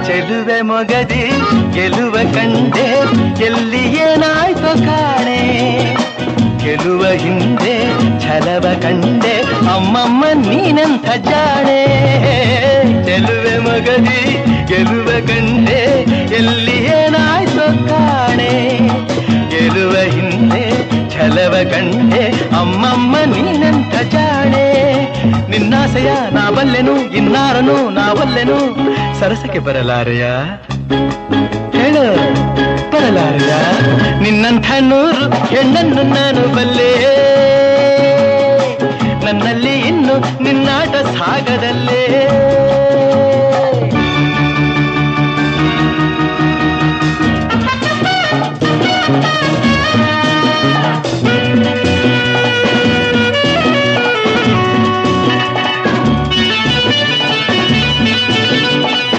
ಚೆಲುವೆ ಮೊಗದಿ ಗೆಲುವ ಕಂಡೆ ಎಲ್ಲಿ ಏನಾಯ್ತು ಕಾಣೆ ಗೆಲುವ ಹಿಂದೆ ಛಲವ ಕಂಡೆ ಅಮ್ಮಮ್ಮ ನೀನೆಂಥ ಜಾಣೆ ಚೆಲುವೆ ಮೊಗದಿ ಗೆಲುವ ಕಂಡೆ ಎಲ್ಲಿ ಏನಾಯ್ತು ಕಾಣೆ ಗೆಲುವ ಹಿಂದೆ ಛಲವ ಕಂಡೆ ಅಮ್ಮಮ್ಮ ನೀನೆಂಥ ಜಾಣೆ ನಿನ್ನಾಸೆಯ ನಾವಲ್ಲೆನು ಇನ್ನಾರನು ನಾವಲ್ಲೆನು ಸರಸಕ್ಕೆ ಬರಲಾರೆಯ ಹೇಳು ಬರಲಾರೆಯ ನಿನ್ನಂಥ ನೂರು ಹೆಣ್ಣನ್ನು ನಾನು ಬಲ್ಲೆ ನನ್ನಲ್ಲಿ ಇನ್ನು ನಿನ್ನಾಟ ಸಾಗದಲ್ಲೇ